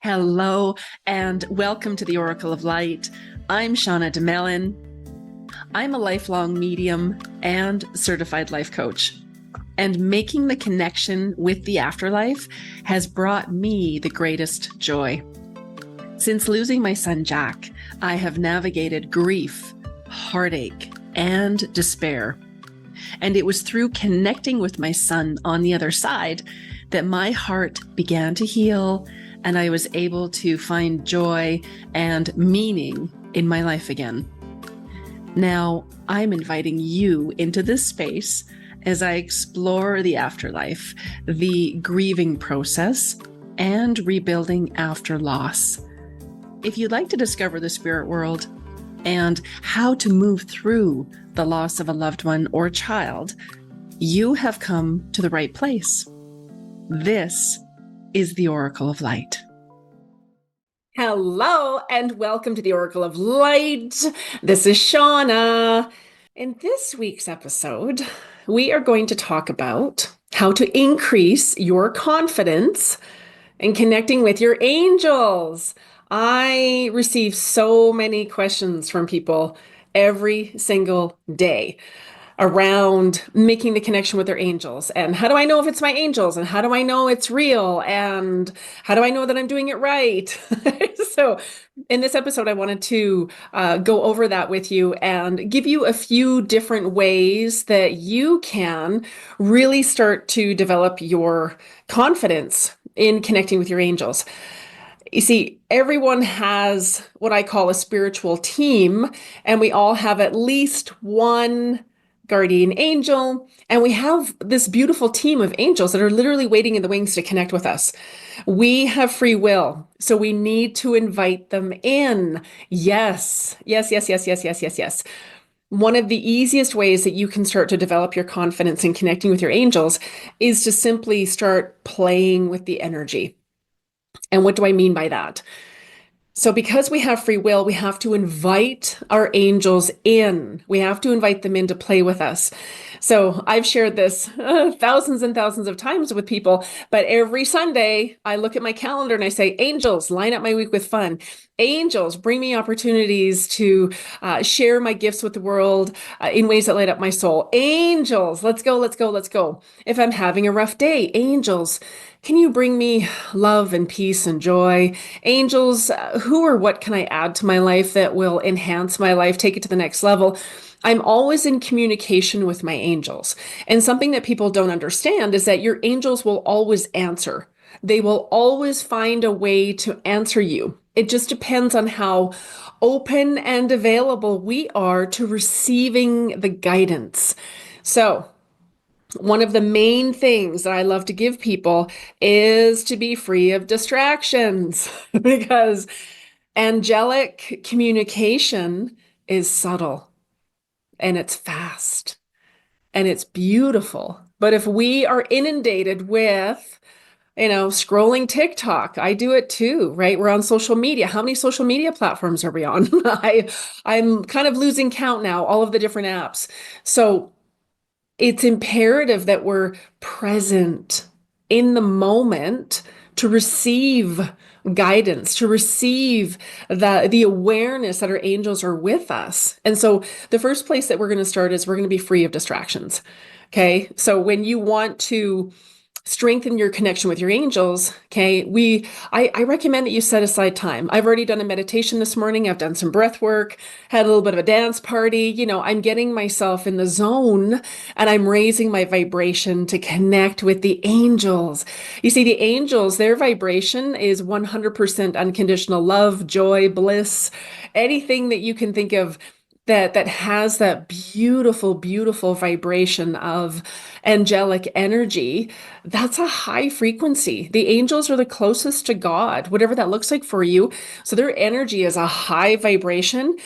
Hello, and welcome to the Oracle of Light. I'm Shauna Domalain. I'm a lifelong medium and certified life coach. And making the connection with the afterlife has brought me the greatest joy. Since losing my son, Jack, I have navigated grief, heartache, and despair. And it was through connecting with my son on the other side that my heart began to heal and I was able to find joy and meaning in my life again. Now, I'm inviting you into this space as I explore the afterlife, the grieving process, and rebuilding after loss. If you'd like to discover the spirit world and how to move through the loss of a loved one or child, you have come to the right place. This is the Oracle of Light. Hello, and welcome to the Oracle of Light. This is Shauna. In this week's episode, we are going to talk about how to increase your confidence in connecting with your angels. I receive so many questions from people every single day around making the connection with their angels. And how do I know if it's my angels? And how do I know it's real? And how do I know that I'm doing it right? So in this episode, I wanted to go over that with you and give you a few different ways that you can really start to develop your confidence in connecting with your angels. You see, everyone has what I call a spiritual team, and we all have at least one guardian angel, and we have this beautiful team of angels that are literally waiting in the wings to connect with us. We have free will, so we need to invite them in. Yes. One of the easiest ways that you can start to develop your confidence in connecting with your angels is to simply start playing with the energy. And what do I mean by that? So because we have free will, we have to invite our angels in. We have to invite them in to play with us. So I've shared this thousands and thousands of times with people, but every Sunday I look at my calendar and I say, angels, line up my week with fun. Angels, bring me opportunities to share my gifts with the world in ways that light up my soul. Angels, let's go. If I'm having a rough day, angels, can you bring me love and peace and joy? Angels, who or what can I add to my life that will enhance my life, take it to the next level? I'm always in communication with my angels. And something that people don't understand is that your angels will always answer. They will always find a way to answer you. It just depends on how open and available we are to receiving the guidance. So, one of the main things that I love to give people is to be free of distractions because angelic communication is subtle and it's fast and it's beautiful. But if we are inundated with, scrolling TikTok, I do it too, right? We're on social media. How many social media platforms are we on? I'm kind of losing count now, all of the different apps. So it's imperative that we're present in the moment to receive guidance, to receive the awareness that our angels are with us. And so the first place that we're going to start is we're going to be free of distractions. Okay. So when you want to strengthen your connection with your angels, okay, I recommend that you set aside time. I've already done a meditation this morning. I've done some breath work, had a little bit of a dance party. I'm getting myself in the zone and I'm raising my vibration to connect with the angels. You see, the angels, their vibration is 100% unconditional love, joy, bliss, anything that you can think of that has that beautiful, beautiful vibration of angelic energy. That's a high frequency. The angels are the closest to God, whatever that looks like for you. So their energy is a high vibration.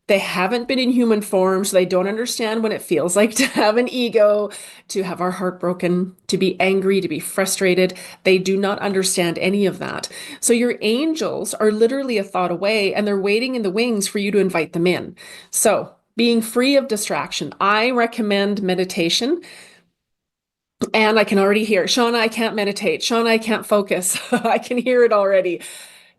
They haven't been in human form, so they don't understand what it feels like to have an ego, to have our heart broken, to be angry, to be frustrated. They do not understand any of that. So your angels are literally a thought away, and they're waiting in the wings for you to invite them in. So being free of distraction, I recommend meditation. And I can already hear, Shauna, I can't meditate. Shauna, I can't focus. I can hear it already.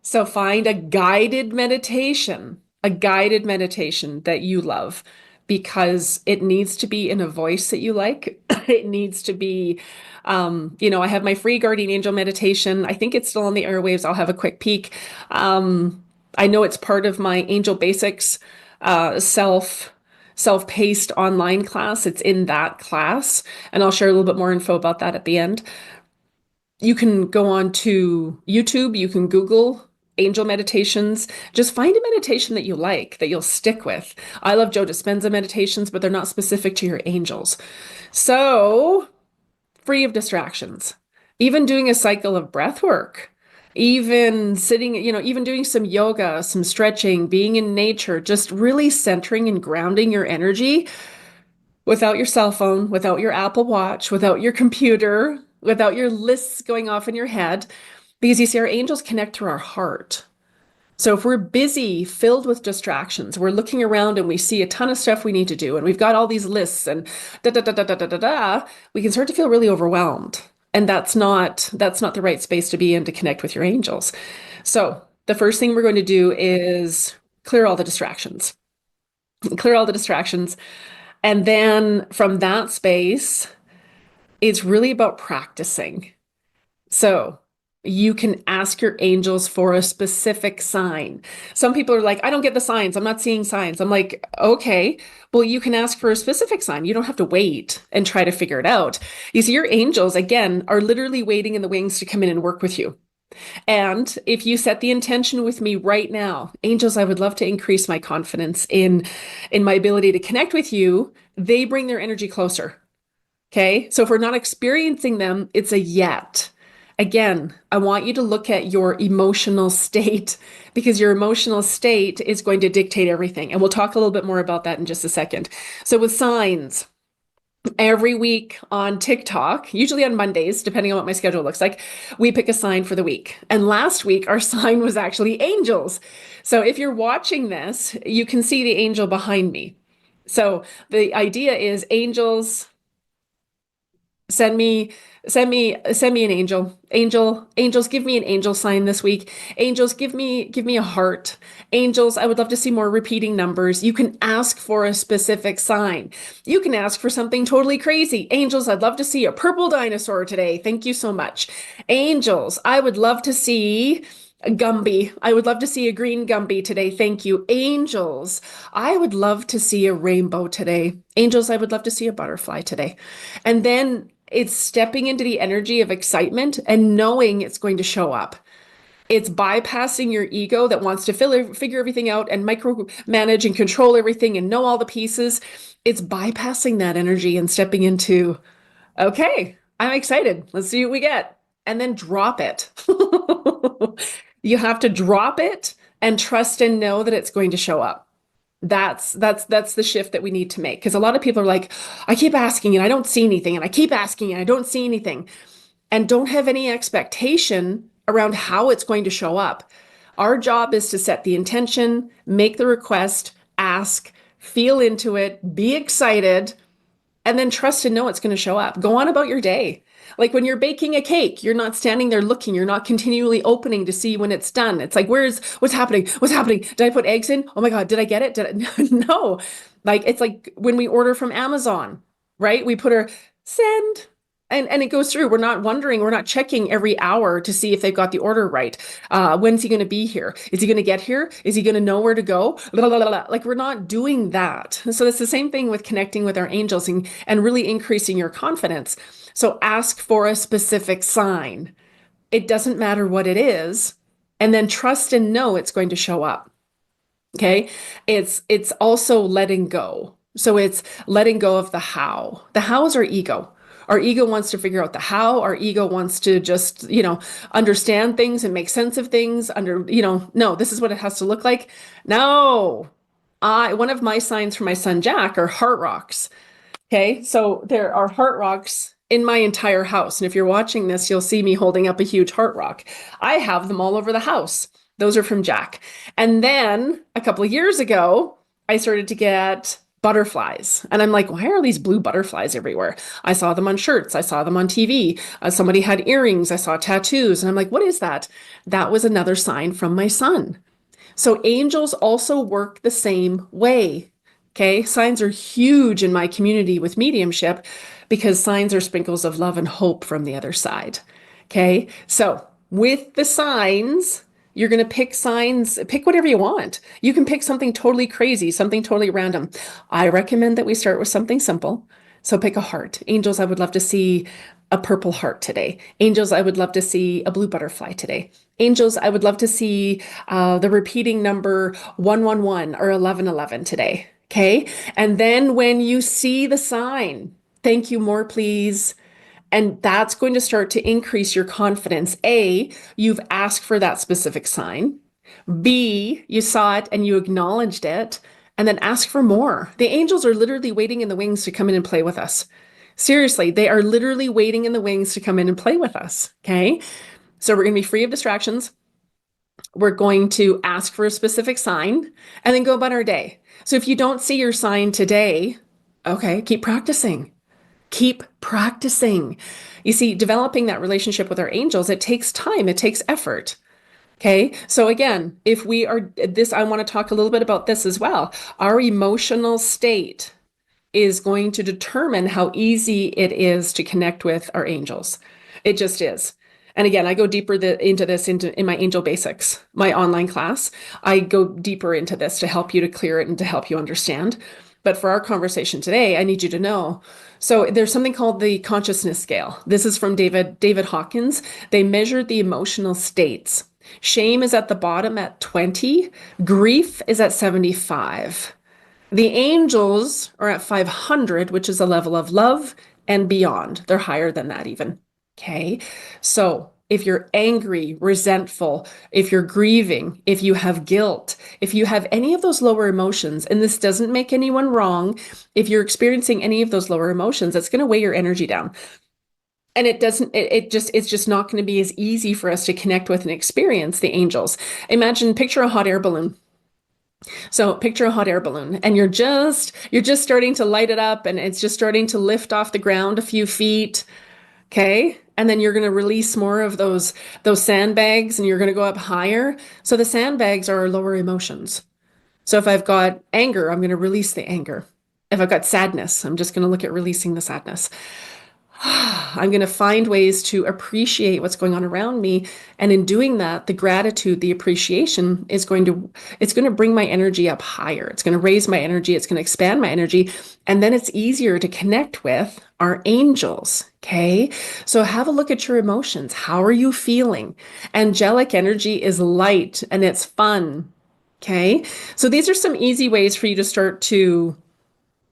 So find a guided meditation that you love because it needs to be in a voice that you like. It needs to be, I have my free guardian angel meditation. I think it's still on the airwaves. I'll have a quick peek. I know it's part of my Angel Basics self-paced online class. It's in that class, and I'll share a little bit more info about that at the end. You can go on to YouTube, you can Google angel meditations. Just find a meditation that you like, that you'll stick with. I love Joe Dispenza meditations, but they're not specific to your angels. So, free of distractions. Even doing a cycle of breath work, even sitting, even doing some yoga, some stretching, being in nature, just really centering and grounding your energy without your cell phone, without your Apple Watch, without your computer, without your lists going off in your head. Because you see, our angels connect through our heart. So if we're busy, filled with distractions, we're looking around and we see a ton of stuff we need to do, and we've got all these lists and da da da da da da da da, we can start to feel really overwhelmed. And that's not the right space to be in to connect with your angels. So the first thing we're going to do is clear all the distractions. Clear all the distractions. And then from that space, it's really about practicing. So you can ask your angels for a specific sign. Some people are like, I don't get the signs. I'm not seeing signs. I'm like, okay, well, you can ask for a specific sign. You don't have to wait and try to figure it out. You see, your angels, again, are literally waiting in the wings to come in and work with you. And if you set the intention with me right now, angels, I would love to increase my confidence in my ability to connect with you. They bring their energy closer. Okay. So if we're not experiencing them, it's a yet. Again, I want you to look at your emotional state because your emotional state is going to dictate everything. And we'll talk a little bit more about that in just a second. So with signs, every week on TikTok, usually on Mondays, depending on what my schedule looks like, we pick a sign for the week. And last week, our sign was actually angels. So if you're watching this, you can see the angel behind me. So the idea is angels send me send me an angels, give me an angel sign this week. Angels, give me a heart. Angels, I would love to see more repeating numbers. You can ask for a specific sign. You can ask for something totally crazy. Angels, I'd love to see a purple dinosaur today. Thank you so much. Angels, I would love to see a Gumby. I would love to see a green Gumby today. Thank you. Angels, I would love to see a rainbow today. Angels, I would love to see a butterfly today. And then it's stepping into the energy of excitement and knowing it's going to show up. It's bypassing your ego that wants to figure everything out and micromanage and control everything and know all the pieces. It's bypassing that energy and stepping into, okay, I'm excited. Let's see what we get. And then drop it. You have to drop it and trust and know that it's going to show up. That's the shift that we need to make. Because a lot of people are like, I keep asking and I don't see anything, and I keep asking and I don't see anything, and don't have any expectation around how it's going to show up. Our job is to set the intention, make the request, ask, feel into it, be excited, and then trust and know it's going to show up. Go on about your day. Like when you're baking a cake, you're not standing there looking, you're not continually opening to see when it's done. It's like, what's happening? What's happening? Did I put eggs in? Oh my God, did I get it? Did I? No. Like, it's like when we order from Amazon, right? We put our send and it goes through. We're not wondering, we're not checking every hour to see if they've got the order right. When's he going to be here? Is he going to get here? Is he going to know where to go? Blah, blah, blah, blah. Like, we're not doing that. So it's the same thing with connecting with our angels and really increasing your confidence. So ask for a specific sign. It doesn't matter what it is. And then trust and know it's going to show up. Okay. It's also letting go. So it's letting go of the how. The how is our ego. Our ego wants to figure out the how. Our ego wants to just, understand things and make sense of things no, this is what it has to look like. No, one of my signs for my son, Jack, are heart rocks. Okay. So there are heart rocks in my entire house. And if you're watching this, you'll see me holding up a huge heart rock. I have them all over the house. Those are from Jack. And then a couple of years ago, I started to get butterflies. And I'm like, why are these blue butterflies everywhere? I saw them on shirts. I saw them on TV. Somebody had earrings. I saw tattoos. And I'm like, what is that? That was another sign from my son. So angels also work the same way. Okay. Signs are huge in my community with mediumship because signs are sprinkles of love and hope from the other side. Okay. So with the signs, you're going to pick signs, pick whatever you want. You can pick something totally crazy, something totally random. I recommend that we start with something simple. So pick a heart. Angels, I would love to see a purple heart today. Angels, I would love to see a blue butterfly today. Angels, I would love to see the repeating number 111 or 1111 today. Okay. And then when you see the sign, thank you more, please. And that's going to start to increase your confidence. A, you've asked for that specific sign. B, you saw it and you acknowledged it. And then ask for more. The angels are literally waiting in the wings to come in and play with us. Seriously, they are literally waiting in the wings to come in and play with us. Okay. So we're going to be free of distractions. We're going to ask for a specific sign and then go about our day. So if you don't see your sign today, okay, keep practicing. Keep practicing. You see, developing that relationship with our angels, it takes time, it takes effort. Okay. So again, if we are this, I want to talk a little bit about this as well. Our emotional state is going to determine how easy it is to connect with our angels. It just is. And again, I go deeper into this in my Angel Basics, my online class. I go deeper into this to help you to clear it and to help you understand. But for our conversation today, I need you to know. So there's something called the consciousness scale. This is from David Hawkins. They measured the emotional states. Shame is at the bottom at 20. Grief is at 75. The angels are at 500, which is a level of love and beyond. They're higher than that even. Okay. So if you're angry, resentful, if you're grieving, if you have guilt, if you have any of those lower emotions, and this doesn't make anyone wrong, if you're experiencing any of those lower emotions, it's going to weigh your energy down. And it's just not going to be as easy for us to connect with and experience the angels. Picture a hot air balloon. So picture a hot air balloon and you're just starting to light it up and it's just starting to lift off the ground a few feet. Okay. And then you're going to release more of those sandbags and you're going to go up higher. So the sandbags are lower emotions. So if I've got anger, I'm going to release the anger. If I've got sadness, I'm just going to look at releasing the sadness. I'm going to find ways to appreciate what's going on around me. And in doing that, the gratitude, the appreciation it's going to bring my energy up higher. It's going to raise my energy. It's going to expand my energy. And then it's easier to connect with our angels. Okay. So have a look at your emotions. How are you feeling? Angelic energy is light and it's fun. Okay. So these are some easy ways for you to start to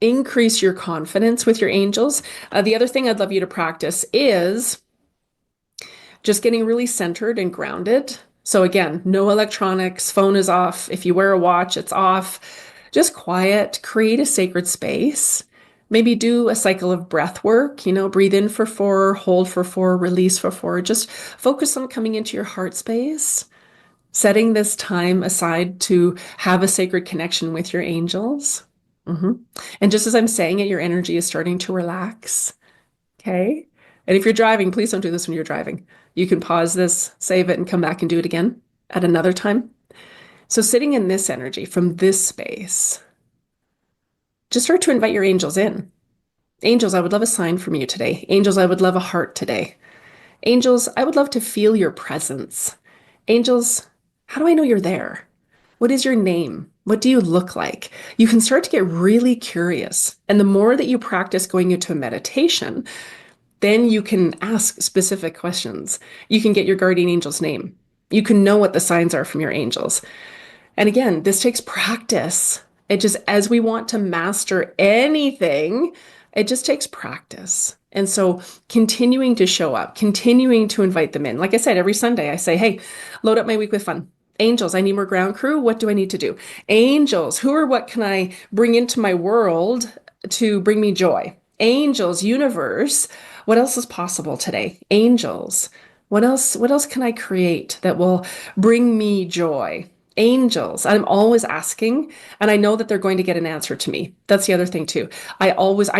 increase your confidence with your angels. The other thing I'd love you to practice is just getting really centered and grounded. So again, no electronics, phone is off. If you wear a watch, it's off. Just quiet, create a sacred space. Maybe do a cycle of breath work, breathe in for 4, hold for 4, release for 4. Just focus on coming into your heart space, setting this time aside to have a sacred connection with your angels. And just as I'm saying it, your energy is starting to relax. Okay. And if you're driving, please don't do this when you're driving. You can pause this, save it, and come back and do it again at another time. So sitting in this energy from this space, just start to invite your angels in. Angels, I would love a sign from you today. Angels, I would love a heart today. Angels, I would love to feel your presence. Angels, how do I know you're there? What is your name? What do you look like? You can start to get really curious. And the more that you practice going into a meditation, then you can ask specific questions. You can get your guardian angel's name. You can know what the signs are from your angels. And again, this takes practice. As we want to master anything, it just takes practice. And so continuing to show up, continuing to invite them in. Like I said, every Sunday I say, hey, load up my week with fun. Angels, I need more ground crew. What do I need to do? Angels, who or what can I bring into my world to bring me joy? Angels, universe, what else is possible today? Angels, what else can I create that will bring me joy? Angels. I'm always asking, and I know that they're going to get an answer to me. That's the other thing too. I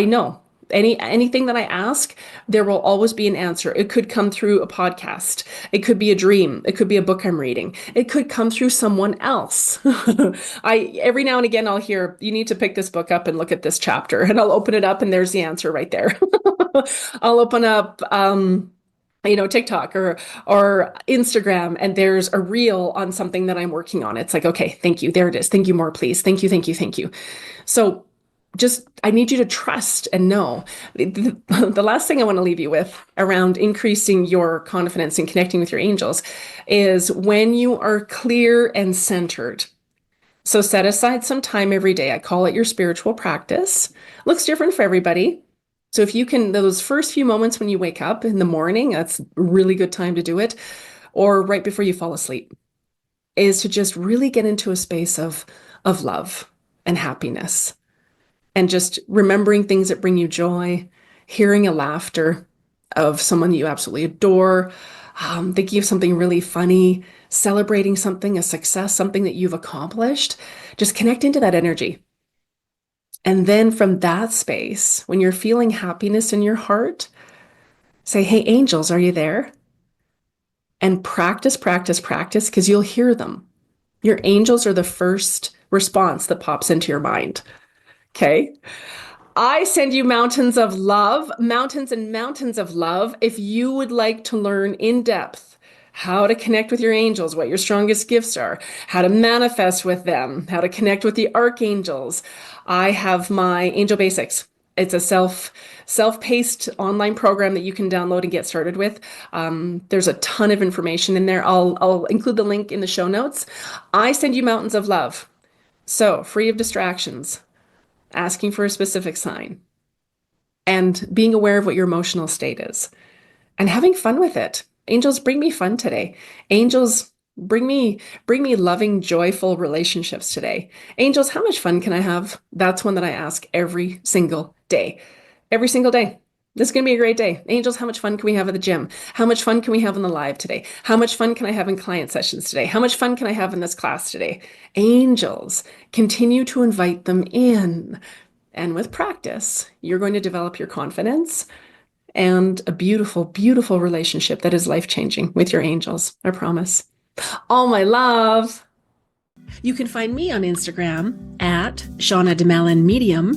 know anything that I ask, there will always be an answer. It could come through a podcast. It could be a dream. It could be a book I'm reading. It could come through someone else. I every now and again I'll hear, you need to pick this book up and look at this chapter, and I'll open it up and there's the answer right there. I'll open up TikTok or Instagram, and there's a reel on something that I'm working on. It's like, okay, thank you. There it is. Thank you more, please. Thank you, thank you, thank you. So I need you to trust and know. The last thing I want to leave you with around increasing your confidence and connecting with your angels is when you are clear and centered. So set aside some time every day. I call it your spiritual practice. Looks different for everybody. So if you can, those first few moments when you wake up in the morning, that's a really good time to do it, or right before you fall asleep, is to just really get into a space of love and happiness, and just remembering things that bring you joy, hearing a laughter of someone you absolutely adore, thinking of something really funny, celebrating something, a success, something that you've accomplished. Just connect into that energy. And then from that space, when you're feeling happiness in your heart, say, hey, angels, are you there? And practice, practice, practice, because you'll hear them. Your angels are the first response that pops into your mind. Okay. I send you mountains of love, mountains and mountains of love. If you would like to learn in depth how to connect with your angels, what your strongest gifts are, how to manifest with them, how to connect with the archangels, I have my Angel Basics. It's a self-paced online program that you can download and get started with. There's a ton of information in there. I'll include the link in the show notes. I send you mountains of love. So free of distractions, asking for a specific sign, and being aware of what your emotional state is, and having fun with it. Angels, bring me fun today. Angels, bring me loving, joyful relationships today. Angels, how much fun can I have? That's one that I ask every single day. Every single day. This is going to be a great day. Angels, how much fun can we have at the gym? How much fun can we have in the live today? How much fun can I have in client sessions today? How much fun can I have in this class today? Angels, continue to invite them in. And with practice, you're going to develop your confidence and a beautiful, beautiful relationship that is life-changing with your angels. I promise. All my love. You can find me on Instagram at Shauna Domalain Medium,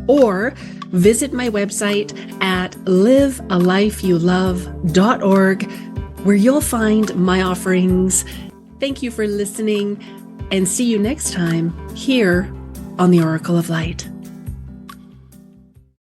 or visit my website at livealifeyoulove.org, where you'll find my offerings. Thank you for listening, and see you next time here on the Oracle of Light.